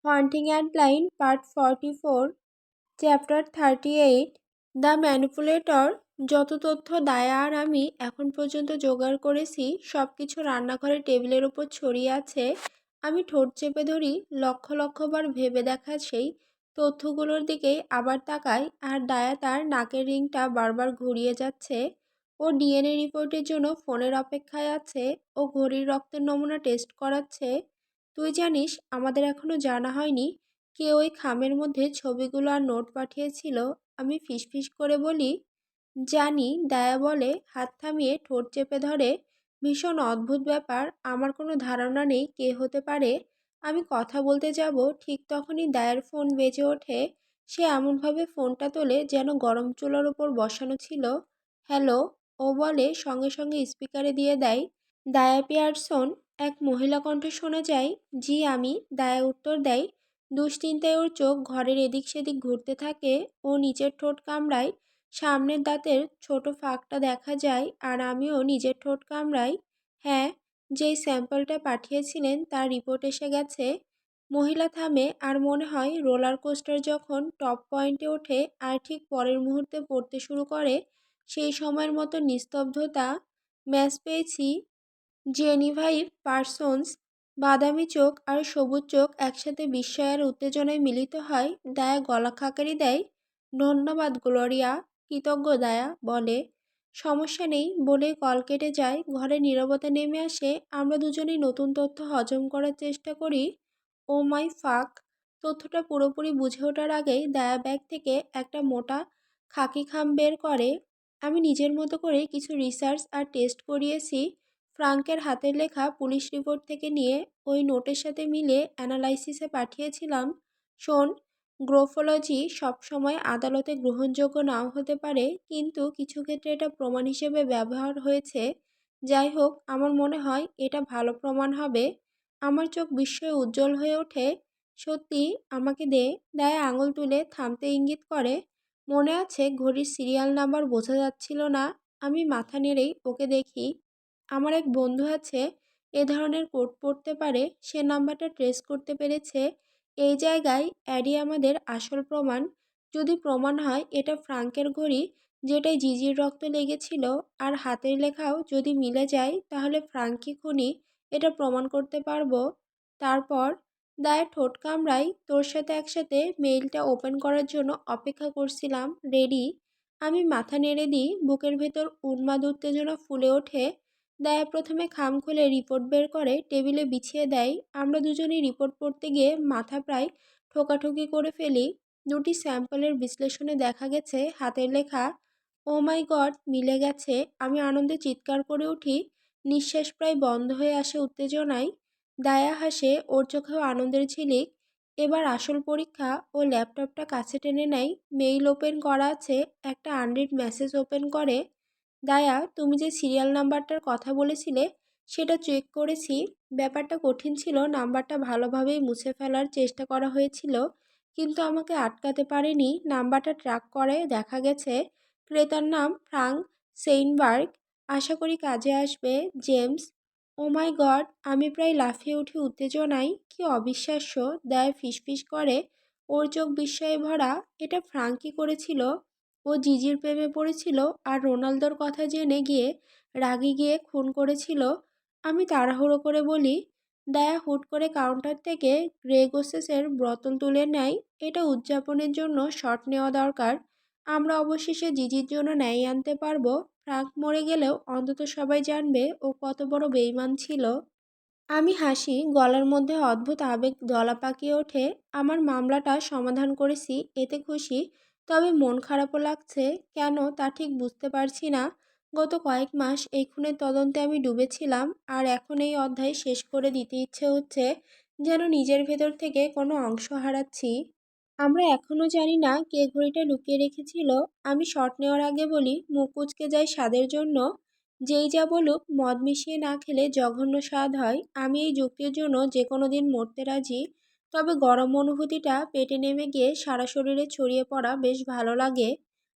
Haunting and Blind Part 44 chapter 38 the manipulator. যত তথ্য দায়া আর আমি এখন পর্যন্ত জোগাড় করেছি সব কিছু রান্নাঘরের টেবিলের উপর ছড়িয়ে আছে। আমি ঠোঁট চেপে ধরি, লক্ষ লক্ষবার ভেবে দেখা সেই তথ্যগুলোর দিকে আবার তাকাই, আর দায়া তার নাকের রিংটা বারবার ঘুরিয়ে যাচ্ছে। ও ডিএনএ রিপোর্টের জন্য ফোনের অপেক্ষায় আছে। ও ঘড়ির রক্তের নমুনা টেস্ট করাচ্ছে। তুই জানিস, আমাদের এখনো জানা হয়নি কে ওই খামের মধ্যে ছবিগুলো আর নোট পাঠিয়েছিল। আমি ফিসফিস করে বলি, জানি। দায়া বলে, হাত থামিয়ে ঠোঁট চেপে ধরে। ভীষণ অদ্ভুত ব্যাপার, আমার কোনো ধারণা নেই কে হতে পারে। আমি কথা বলতে যাব, ঠিক তখনই দায়ের ফোন বেজে ওঠে। সে এমনভাবে ফোনটা তোলে যেন গরম চুলার উপর বসানো ছিল। হ্যালো, ও বলে, সঙ্গে সঙ্গে স্পিকারে দিয়ে দেয়। দায়া পিয়ারসন, এক মহিলা কণ্ঠ শোনা যায়। জি আমি। দায়া উত্তর দেয়। দুশ্চিন্তায় ওর চোখ ঘরের এদিক সেদিক ঘুরতে থাকে। ও নিচের ঠোঁট কামড়ায়। সামনের দাঁতের ছোট ফাঁকটা দেখা যায়, আর আমিও নিজের ঠোঁট কামড়াই। হ্যাঁ, যেই স্যাম্পলটা পাঠিয়েছিলেন তার রিপোর্ট এসে গেছে। মহিলা থামে, আর মনে হয় রোলার কোস্টার যখন টপ পয়েন্টে ওঠে আর ঠিক পরের মুহূর্তে পড়তে শুরু করে, সেই সময়ের মতো নিস্তব্ধতা। ম্যাচ পেয়েছি। জেনিভাইভ পার্সন্স। বাদামি চোখ আর সবুজ চোখ একসাথে বিস্ময় আর উত্তেজনায় মিলিত হয়। দায়া গলা খাকারি দেয়। ধন্যবাদ গ্লোরিয়া। কৃতজ্ঞ দায়া বলে। সমস্যা নেই বলেই কল কেটে যায়। ঘরে নীরবতা নেমে আসে। আমরা দুজনেই নতুন তথ্য হজম করার চেষ্টা করি। ও মাই ফাক। তথ্যটা পুরোপুরি বুঝে ওঠার আগেই দায়া ব্যাগ থেকে একটা মোটা খাকি খাম বের করে। আমি নিজের মতো করে কিছু রিসার্চ আর টেস্ট করিয়েছি। ফ্রাঙ্কের হাতের লেখা পুলিশ রিপোর্ট থেকে নিয়ে ওই নোটের সাথে মিলে অ্যানালাইসিসে পাঠিয়েছিলাম। শোন, গ্রোফোলজি সবসময় আদালতে গ্রহণযোগ্য নাও হতে পারে, কিন্তু কিছু ক্ষেত্রে এটা প্রমাণ হিসেবে ব্যবহার হয়েছে। যাই হোক, আমার মনে হয় এটা ভালো প্রমাণ হবে। আমার চোখ বিস্ময়ে উজ্জ্বল হয়ে ওঠে। সত্যি, আমাকে দে। দায়ে আঙুল তুলে থামতে ইঙ্গিত করে। মনে আছে, ঘড়ির সিরিয়াল নাম্বার বোঝা যাচ্ছিল না। আমি মাথা নেড়েই ওকে দেখি। আমার এক বন্ধু আছে, এ ধরনের কোড পড়তে পারে। সে নাম্বারটা ট্রেস করতে পেরেছে। এই জায়গায় অ্যাডি আমাদের আসল প্রমাণ। যদি প্রমাণ হয় এটা ফ্রাঙ্কের ঘড়ি, যেটায় জিজির রক্ত লেগেছিল, আর হাতের লেখাও যদি মিলে যায়, তাহলে ফ্রাঙ্কি খুনি। এটা প্রমাণ করতে পারবো। তারপর দায়ের ঠোঁট কামড়াই। তোর সাথে একসাথে মেইলটা ওপেন করার জন্য অপেক্ষা করছিলাম। রেডি? আমি মাথা নেড়ে দিই। বুকের ভেতর উন্মাদ উত্তেজনা ফুলে ওঠে। দায়া প্রথমে খাম খুলে রিপোর্ট বের করে টেবিলে বিছিয়ে দেয়। আমরা দুজনেই রিপোর্ট পড়তে গিয়ে মাথা প্রায় ঠোকাঠুকি করে ফেলি। দুটি স্যাম্পলের বিশ্লেষণে দেখা গেছে হাতের লেখা। ও মাই গড, মিলে গেছে। আমি আনন্দে চিৎকার করে উঠি। নিঃশ্বাস প্রায় বন্ধ হয়ে আসে উত্তেজনায়। দায়া হাসে, ওর চোখেও আনন্দের ঝিলিক। এবার আসল পরীক্ষা। ও ল্যাপটপটা কাছে টেনে নেয়। মেইল ওপেন করা আছে। একটা আনরিড মেসেজ ওপেন করে। দায়া, তুমি যে সিরিয়াল নাম্বারটার কথা বলেছিলে সেটা চেক করেছি। ব্যাপারটা কঠিন ছিল। নাম্বারটা ভালোভাবেই মুছে ফেলার চেষ্টা করা হয়েছিল, কিন্তু আমাকে আটকাতে পারেনি। নাম্বারটা ট্র্যাক করে দেখা গেছে ক্রেতার নাম ফ্রাঙ্ক সেইনবার্গ। আশা করি কাজে আসবে। জেমস। ও মাই গড, আমি প্রায় লাফিয়ে উঠি উত্তেজনায়। কি অবিশ্বাস্য। দায়া ফিসফিস করে। ওর চোখ বিস্ময়ে ভরা। এটা ফ্রাঙ্কই করেছিল। ও জিজির প্রেমে পড়েছিল আর রোনালদোর কথা জেনে গিয়ে রাগে গিয়ে খুন করেছিল। আমি তাড়াহুড়ো করে বলি। দায়া হুট করে কাউন্টার থেকে গ্রেগোসেসের বোতল তুলে নেয়। এটা উদযাপনের জন্য শট নেওয়া দরকার। আমরা অবশেষে জিজির জন্য ন্যায় আনতে পারবো। ফ্রাঙ্ক মরে গেলেও অন্তত সবাই জানবে ও কত বড় বেঈমান ছিল। আমি হাসি, গলার মধ্যে অদ্ভুত আবেগ দলা পাকিয়ে ওঠে। আমার মামলাটা সমাধান করেছি, এতে খুশি। তবে মন খারাপও লাগছে। কেন তা ঠিক বুঝতে পারছি না। গত কয়েক মাস এই খুনের তদন্তে আমি ডুবেছিলাম, আর এখন এই অধ্যায় শেষ করে দিতে ইচ্ছে হচ্ছে, যেন নিজের ভেতর থেকে কোনো অংশ হারাচ্ছি। আমরা এখনও জানি না কে ঘড়িটা লুকিয়ে রেখেছিল। আমি শট নেওয়ার আগে বলি, মুখ কুঁচকে যায় স্বাদের জন্য। যেই যা বলুক, মদ মিশিয়ে না খেলে জঘন্য স্বাদ হয়। আমি এই যুক্তির জন্য যে কোনো দিন মরতে রাজি। তবে গরম অনুভূতিটা পেটে নেমে গিয়ে সারা শরীরে ছড়িয়ে পড়া বেশ ভালো লাগে।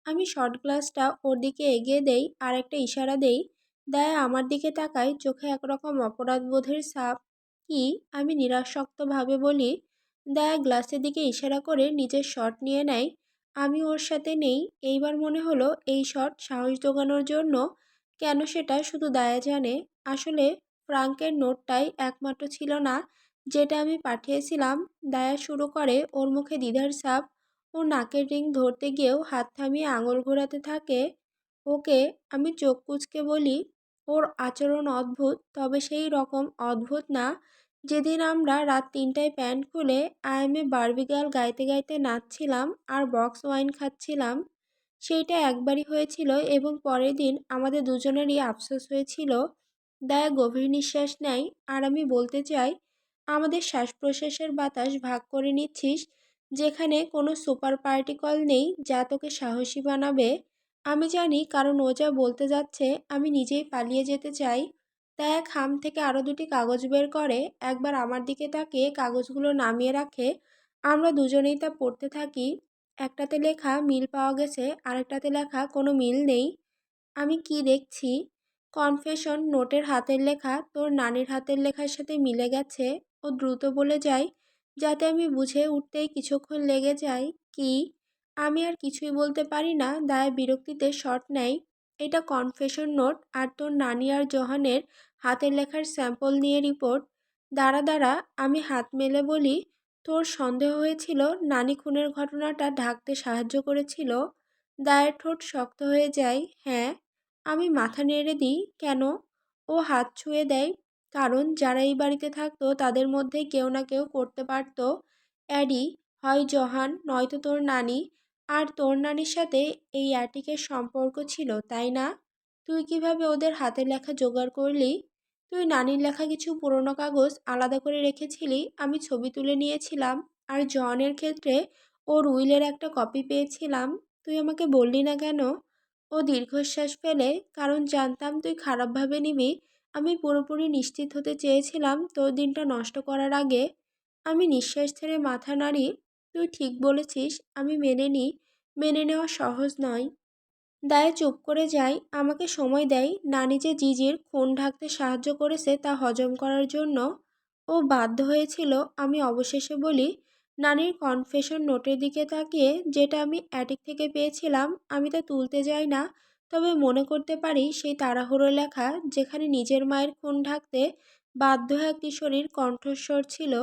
আমি শট গ্লাসটা ওর দিকে এগিয়ে দেই আর একটা ইশারা দেই। দায়া আমার দিকে তাকায়, চোখে একরকম অপরাধবোধের ছাপ। কি? আমি নিরাসক্তভাবে বলি। দায়া গ্লাসের দিকে ইশারা করে নিজের শট নিয়ে নেয়। আমি ওর সাথে নেই। এইবার মনে হলো এই শট সাহস জোগানোর জন্য। কেন সেটা শুধু দায়া জানে। আসলে ফ্রাঙ্কের নোটটাই একমাত্র ছিল না যেটা আমি পাঠিয়েছিলাম। দায়া শুরু করে ওর মুখে দ্বিধার ছাপ। ও নাকের রিং ধরতে গিয়েও হাত থামিয়ে আঙুল ঘোরাতে থাকে। ওকে। আমি চোখ কুঁচকে বলি, ওর আচরণ অদ্ভুত, তবে সেই রকম অদ্ভুত না যেদিন আমরা রাত ৩টায় প্যান্ট খুলে I M A Barbie girl গাইতে গাইতে নাচছিলাম আর বক্স ওয়াইন খাচ্ছিলাম। সেইটা একবারই হয়েছিল এবং পরের দিন আমাদের দুজনেরই আফসোস হয়েছিল। দায়া গভীর নিঃশ্বাস নেয়। আর আমি বলতে চাই, আমাদের শ্বাস প্রশ্বাসের বাতাস ভাগ করে নিচ্ছিস, যেখানে কোনো সুপার পার্টিকল নেই যা তোকে সাহসী বানাবে। আমি জানি, কারণ ও যা বলতে যাচ্ছে আমি নিজেই পালিয়ে যেতে চাই। তাই এক খাম থেকে আরও দুটি কাগজ বের করে একবার আমার দিকে তাকিয়ে কাগজগুলো নামিয়ে রাখে। আমরা দুজনেই তা পড়তে থাকি। একটাতে লেখা মিল পাওয়া গেছে, আরেকটাতে লেখা কোনো মিল নেই। আমি কি দেখছি? কনফেশন নোটের হাতের লেখা তোর নানির হাতের লেখার সাথে মিলে গেছে। ও দ্রুত বলে যায়, যাতে আমি বুঝে উঠতেই কিছুক্ষণ লেগে যায়। কি? আমি আর কিছুই বলতে পারি না। দায়া বিরক্তিতে শট নেয়। এটা কনফেশন নোট আর তোর নানি আর জোহানের হাতের লেখার স্যাম্পল নিয়ে রিপোর্ট। দাঁড়া দাঁড়া, আমি হাত মেলে বলি, তোর সন্দেহ হয়েছিল নানি খুনের ঘটনাটা ঢাকতে সাহায্য করেছিল? দায়ের ঠোঁট শক্ত হয়ে যায়। হ্যাঁ। আমি মাথা নেড়ে দিই। কেন? ও হাত ছুঁয়ে দেয়। কারণ যারা এই বাড়িতে থাকতো তাদের মধ্যে কেউ না কেউ করতে পারতো। অ্যাডি, হয় জোহান নয়তো তোর নানি। আর তোর নানির সাথে এই অ্যাটিকের সম্পর্ক ছিল, তাই না? তুই কিভাবে ওদের হাতের লেখা জোগাড় করলি? তুই নানির লেখা কিছু পুরনো কাগজ আলাদা করে রেখেছিলি, আমি ছবি তুলে নিয়েছিলাম। আর জনের ক্ষেত্রে ওর উইলের একটা কপি পেয়েছিলাম। তুই আমাকে বললি না কেন? ও দীর্ঘশ্বাস ফেলে। কারণ জানতাম তুই খারাপভাবে নিবি। আমি পুরোপুরি নিশ্চিত হতে চেয়েছিলাম তোর দিনটা নষ্ট করার আগে। আমি নিঃশ্বাস ছেড়ে মাথা নাড়ি। তুই ঠিক বলেছিস, আমি মেনে নিই। মেনে নেওয়া সহজ নয়। দায়ে চুপ করে যায়। আমাকে সময় দেয়। নানি যে জিজির খুন ঢাকতে সাহায্য করেছে তা হজম করার জন্য ও বাধ্য হয়েছিল। আমি অবশেষে বলি, নানির কনফেশন নোটের দিকে তাকিয়ে, যেটা আমি অ্যাটিক থেকে পেয়েছিলাম, আমি তা তুলতে যাই না। তবে মনে করতে পারি সেই তাড়াহুড়ো লেখা, যেখানে নিজের মায়ের খুন ঢাকতে বাধ্য এক কিশোরীর কণ্ঠস্বর ছিল।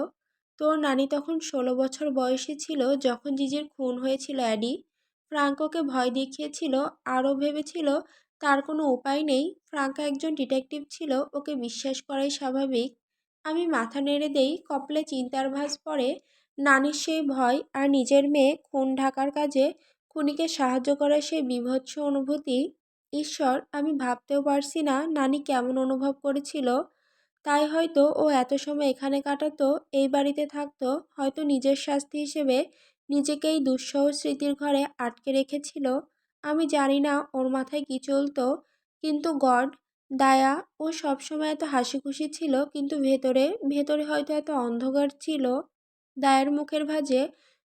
তোর নানি তখন 16 বছর বয়সী ছিল যখন জিজির খুন হয়েছিল অ্যাডি। ফ্রাঙ্কোকে ভয় দেখিয়েছিল। আরও ভেবেছিল তার কোনো উপায় নেই। ফ্রাঙ্কো একজন ডিটেকটিভ ছিল, ওকে বিশ্বাস করাই স্বাভাবিক। আমি মাথা নেড়ে দেই। কপালে চিন্তার ভাঁজ পড়ে। নানির সেই ভয় আর নিজের মেয়ে খুন ঢাকার কাজে খুনিকে সাহায্য করার সেই বীভৎস অনুভূতি। ঈশ্বর, আমি ভাবতেও পারছি না নানি কেমন অনুভব করেছিল। তাই হয়তো ও এত সময় এখানে কাটাতো, এই বাড়িতে থাকতো, হয়তো নিজের শাস্তি হিসেবে নিজেকে এই দুঃসহ স্মৃতির ঘরে আটকে রেখেছিল। আমি জানি না ওর মাথায় কী চলতো। কিন্তু গড, দায়া, ও সবসময় এত হাসি খুশি ছিল, কিন্তু ভেতরে ভেতরে হয়তো এত অন্ধকার ছিল। দায়ের মুখের ভাঁজে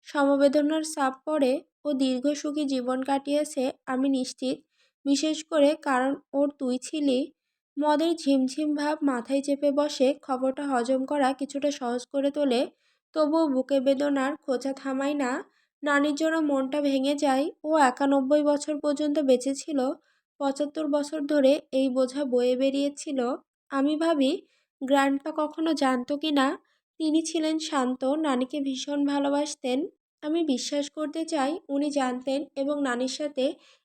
সমবেদনার ছাপ পড়ে। ও দীর্ঘ সুখী জীবন কাটিয়েছে, আমি নিশ্চিত। বিশেষ করে কারণ ওর তুই ছিলি। মদের ঝিমঝিম ভাব মাথায় চেপে বসে। খবরটা হজম করা কিছুটা সহজ করে তোলে। তবুও বুকে বেদনার খোঁচা থামায় না। নানির জন্য মনটা ভেঙে যায়। ও 91 বছর পর্যন্ত বেঁচে ছিল। 75 বছর ধরে এই বোঝা বয়ে বেরিয়েছিল। আমি ভাবি, গ্র্যান্ডপা কখনো জানতো কি না তিনি ছিলেন শান্ত, নানিকে ভীষণ ভালোবাসতেন। আমি বিশ্বাস করতে চাই উনি জানতেন এবং নানির সাথে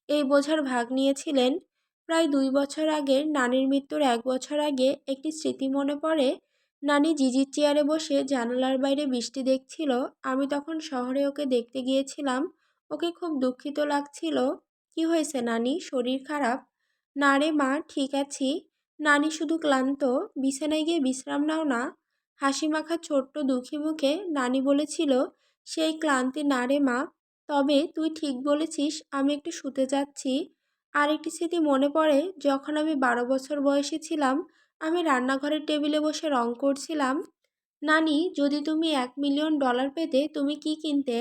এই বোঝার ভাগ নিয়েছিলেন। প্রায় 2 বছর আগে, নানির মৃত্যুর 1 বছর আগে, একটি স্মৃতি মনে পড়ে। নানি জিজির চেয়ারে বসে জানালার বাইরে বৃষ্টি দেখছিল। আমি তখন শহরে ওকে দেখতে গিয়েছিলাম। ওকে খুব দুঃখিত লাগছিল। কি হয়েছে নানি, শরীর খারাপ? না রে মা, ঠিক আছি। নানি শুধু ক্লান্ত। বিছানায় গিয়ে বিশ্রাম নাও না। হাসি মাখা ছোট্ট দুঃখী মুখে নানি বলেছিল, সেই ক্লান্তি না রে মা। তবে তুই ঠিক বলেছিস, আমি একটু শুতে যাচ্ছি। আরেকটি স্মৃতি মনে পড়ে, যখন আমি 12 বছর বয়সী ছিলাম। আমি রান্নাঘরের টেবিলে বসে রং করছিলাম। নানি, যদি তুমি $1 মিলিয়ন পেতে তুমি কি কিনতে?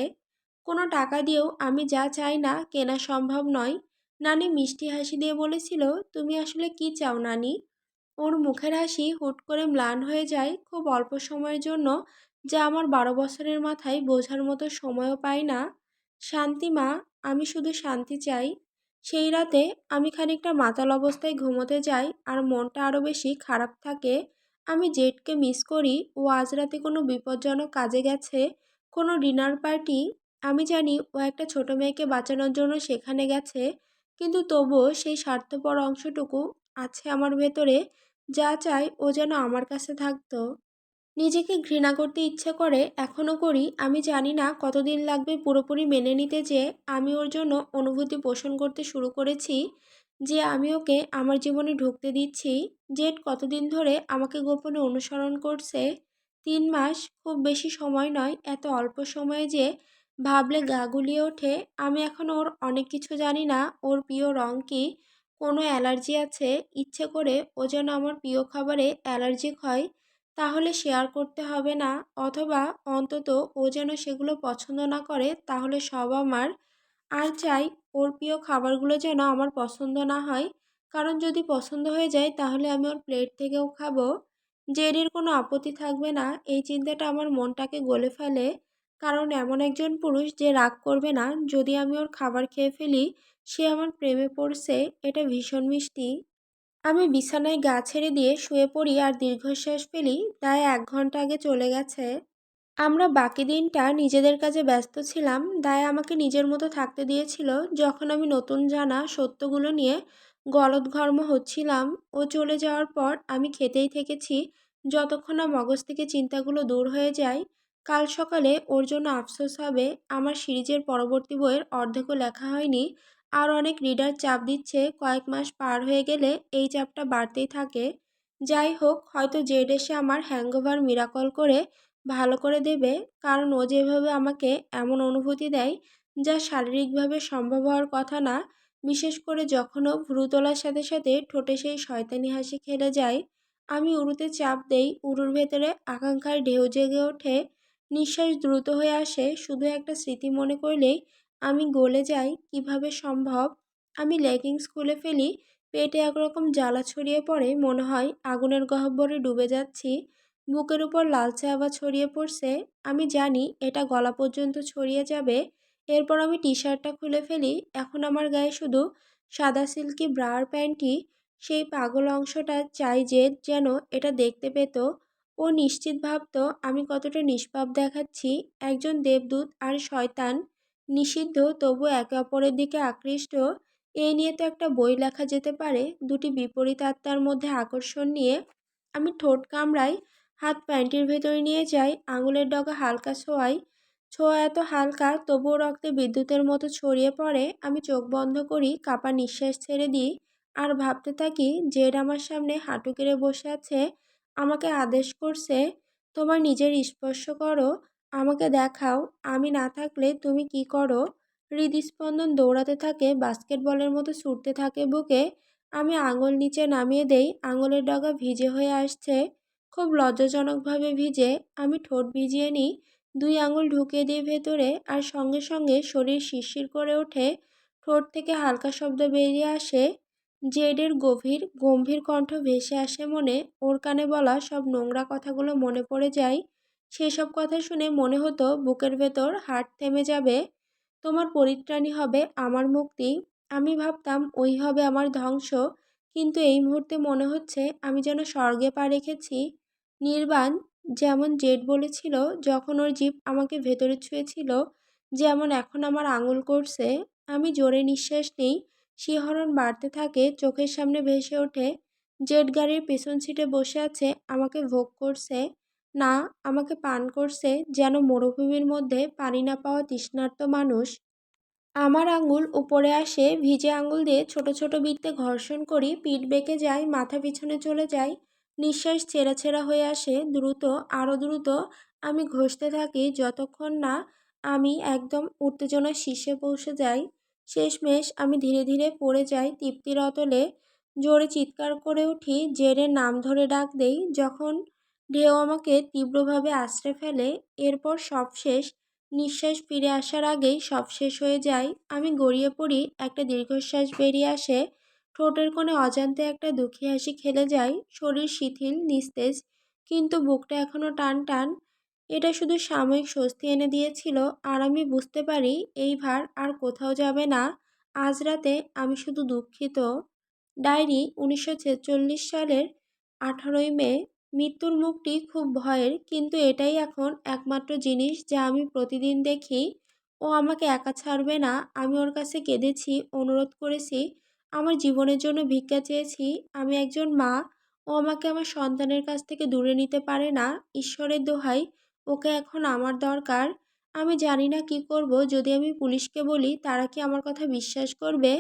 কোনো টাকা দিয়েও আমি যা চাই না কেনা সম্ভব নয়। নানি মিষ্টি হাসি দিয়ে বলেছিল, তুমি আসলে কি চাও নানি? ওর মুখের হাসি হুট করে ম্লান হয়ে যায়। খুব অল্প সময়ের জন্য যা আমার 12 বছরের মাথায় বোঝার মতো সময়ও পাই না। শান্তি মা, আমি শুধু শান্তি চাই। সেই রাতে আমি খানিকটা মাতাল অবস্থায় ঘুমোতে যাই আর মনটা আরও বেশি খারাপ থাকে। আমি জেডকে মিস করি। ও আজ রাতে কোনো বিপজ্জনক কাজে গেছে, কোনো ডিনার পার্টি। আমি জানি ও একটা ছোট মেয়েকে বাঁচানোর জন্য সেখানে গেছে, কিন্তু তবুও সেই স্বার্থপর অংশটুকু আছে আমার ভেতরে, যা চাই ও যেন আমার কাছে থাকতো। নিজেকে ঘৃণা করতে ইচ্ছে করে, এখনও করি। আমি জানি না কতদিন লাগবে পুরোপুরি মেনে নিতে যে আমি ওর জন্য অনুভূতি পোষণ করতে শুরু করেছি, যে আমি ওকে আমার জীবনে ঢুকতে দিচ্ছি। জেড কতদিন ধরে আমাকে গোপনে অনুসরণ করছে? 3 মাস খুব বেশি সময় নয়। এত অল্প সময়ে যে ভাবলে গা গুলিয়ে ওঠে। আমি এখন ওর অনেক কিছু জানি না। ওর প্রিয় রং কী, কোনো অ্যালার্জি আছে, ইচ্ছে করে ও যেন আমার প্রিয় খাবারে অ্যালার্জিক হয়, তাহলে শেয়ার করতে হবে না, অথবা অন্তত ও যেন সেগুলো পছন্দ না করে, তাহলে সব আমার। আর চাই ওর প্রিয় খাবারগুলো যেন আমার পছন্দ না হয়, কারণ যদি পছন্দ হয়ে যায় তাহলে আমি ওর প্লেট থেকেও খাবো। জেরির কোনো আপত্তি থাকবে না, এই চিন্তাটা আমার মনটাকে গলে ফেলে। কারণ এমন একজন পুরুষ যে রাগ করবে না যদি আমি ওর খাবার খেয়ে ফেলি, সে আমার প্রেমে পড়ছে, এটা ভীষণ মিষ্টি। আমি বিছানায় গা ছেড়ে দিয়ে শুয়ে পড়ি আর দীর্ঘশ্বাস ফেলি। প্রায় 1 ঘন্টা আগে চলে গেছে। আমরা বাকি দিনটা নিজেদের কাজে ব্যস্ত ছিলাম। দায় আমাকে নিজের মতো থাকতে দিয়েছিল যখন আমি নতুন জানা সত্যগুলো নিয়ে গলদঘর্ম হচ্ছিলাম। ও চলে যাওয়ার পর আমি খেতেই থেকেছি যতক্ষণ না মগজ থেকে চিন্তাগুলো দূর হয়ে যায়। কাল সকালে ওর জন্য আফসোস হবে। আমার সিরিজের পরবর্তী বইয়ের অর্ধেকও লেখা হয়নি। আর অনেক রিডার চাপ দিচ্ছে। কয়েক মাস পার হয়ে গেলে এই চাপটা বাড়তেই থাকে। যাই হোক, হয়তো জেড এসে আমার হ্যাংওভার মিরাকল করে ভালো করে দেবে, কারণ ও যেভাবে আমাকে এমন অনুভূতি দেয় যা শারীরিকভাবে সম্ভব হওয়ার কথা না। বিশেষ করে যখন ও ভ্রু তোলার সাথে সাথে ঠোঁটে সেই শয়তানি হাসি খেলে যায়। আমি উরুতে চাপ দেই, উরুর ভেতরে আকাঙ্ক্ষার ঢেউ জেগে ওঠে। নিঃশ্বাস দ্রুত হয়ে আসে, শুধু একটা স্মৃতি মনে করলেই আমি গলে যাই। কিভাবে সম্ভব? আমি লেগিংস খুলে ফেলি। পেটে একরকম জ্বালা ছড়িয়ে পড়ে, মনে হয় আগুনের গহ্বরে ডুবে যাচ্ছি। বুকের উপর লালচে আভা ছড়িয়ে পড়ছে। আমি জানি এটা গলা পর্যন্ত ছড়িয়ে যাবে। এরপর আমি টি শার্টটা খুলে ফেলি। এখন আমার গায়ে শুধু সাদা সিল্কি ব্রা আর প্যান্টি। সেই পাগল অংশটা চাই যে যেন এটা দেখতে পেত। ও নিশ্চিত ভাবতো আমি কতটা নিষ্পাপ দেখাচ্ছি। একজন দেবদূত আর শয়তান, নিষিদ্ধ তবু একে অপরের দিকে আকৃষ্ট। এই নিয়ে তো একটা বই লেখা যেতে পারে, দুটি বিপরীত আত্মার মধ্যে আকর্ষণ নিয়ে। আমি ঠোঁট কামড়াই, হাত প্যান্টির ভেতরে নিয়ে যাই, আঙুলের ডগা হালকা ছোঁয়াই। ছোঁয়া এত হালকা তবুও রক্তে বিদ্যুতের মতো ছড়িয়ে পড়ে। আমি চোখ বন্ধ করি, কাপা নিঃশ্বাস ছেড়ে দিই আর ভাবতে থাকি জেড আমার সামনে হাঁটু গেড়ে বসে আছে, আমাকে আদেশ করছে, তোমার নিজের স্পর্শ করো, আমাকে দেখাও, আমি না থাকলে তুমি কি করো। হৃদস্পন্দন দৌড়াতে থাকে, বাস্কেটবলের মতো ছুটতে থাকে বুকে। আমি আঙুল নিচে নামিয়ে দেই, আঙুলের ডগা ভিজে হয়ে আসছে, খুব লজ্জাজনকভাবে ভিজে। আমি ঠোঁট ভিজিয়ে নিই, 2 আঙুল ঢুকিয়ে দিই ভেতরে, আর সঙ্গে সঙ্গে শরীর শিরশির করে ওঠে। ঠোঁট থেকে হালকা শব্দ বেরিয়ে আসে। জেডের গভীর গম্ভীর কণ্ঠ ভেসে আসে মনে। ওর কানে বলা সব নোংরা কথাগুলো মনে পড়ে যায়। সেসব কথা শুনে মনে হতো বুকের ভেতর হার্ট থেমে যাবে। তোমার পরিত্রাণী হবে আমার মুক্তি। আমি ভাবতাম ওই হবে আমার ধ্বংস। কিন্তু এই মুহূর্তে মনে হচ্ছে আমি যেন স্বর্গে পা রেখেছি। নির্বাণ, যেমন জেড বলেছিল যখন ওর জিভ আমাকে ভেতরে ছুঁয়েছিল, যেমন এখন আমার আঙুল করছে। আমি জোরে নিঃশ্বাস নিই, শিহরণ বাড়তে থাকে, চোখের সামনে ভেসে ওঠে জেড গাড়ির পেছন সিটে বসে আছে, আমাকে ভোগ করছে। না, আমাকে পান করছে, যেন মরুভূমির মধ্যে পানি না পাওয়া তৃষ্ণার্ত মানুষ। আমার আঙুল উপরে আসে, ভিজে আঙুল দিয়ে ছোট ছোট বৃত্তে ঘর্ষণ করি, পিঠ বেঁকে যায়, মাথা পিছনে চলে যায়, নিঃশ্বাস ছেঁড়া ছেঁড়া হয়ে আসে, দ্রুত, আরও দ্রুত। আমি ঘষতে থাকি যতক্ষণ না আমি একদম উত্তেজনার শীর্ষে পৌঁছে যাই। শেষমেশ আমি ধীরে ধীরে পড়ে যাই তৃপ্তির অতলে। জোরে চিৎকার করে উঠি, জেরের নাম ধরে ডাক দেই। যখন ঢেউ আমাকে তীব্রভাবে আছড়ে ফেলে, এরপর সব শেষ। নিঃশ্বাস ফিরে আসার আগেই সব শেষ হয়ে যায়। আমি গড়িয়ে পড়ি, একটা দীর্ঘশ্বাস বেরিয়ে আসে, ঠোঁটের কোণে অজান্তে একটা দুঃখী হাসি খেলে যায়, শরীর শিথিল নিস্তেজ, কিন্তু বুকটা এখনও টান টান। এটা শুধু সাময়িক স্বস্তি এনে দিয়েছিল, আর আমি বুঝতে পারি এই ভার আর কোথাও যাবে না। আজ রাতে আমি শুধু দুঃখিত। ডায়েরি 1946 সালের 18ই মে। মৃত্যুর মুখটি খুব ভয়ের, কিন্তু এটাই এখন একমাত্র জিনিস যা আমি প্রতিদিন দেখি। ও আমাকে একা ছাড়বে না। আমি ওর কাছে কেঁদেছি, অনুরোধ করেছি, আমার জীবনের জন্য ভিক্ষা চেয়েছি। আমি একজন মা। ও আমাকে আমার সন্তানের কাছ থেকে দূরে নিতে পারে না। ঈশ্বরের দোহাই, ওকে এখন আমার দরকার। আমি জানি না কি করব। যদি আমি পুলিশকে বলি, তারা কি আমার কথা বিশ্বাস করবে,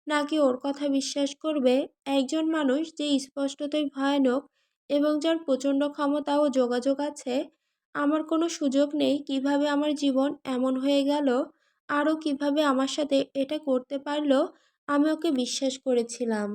নাকি ওর কথা বিশ্বাস করবে? একজন মানুষ যে স্পষ্টতই ভয়ানক এবং যার প্রচণ্ড ক্ষমতা ও যোগাযোগ আছে। আমার কোনো সুযোগ নেই। কিভাবে আমার জীবন এমন হয়ে গেল, আরও কিভাবে আমার সাথে এটা করতে পারলো। আমি ওকে বিশ্বাস করেছিলাম।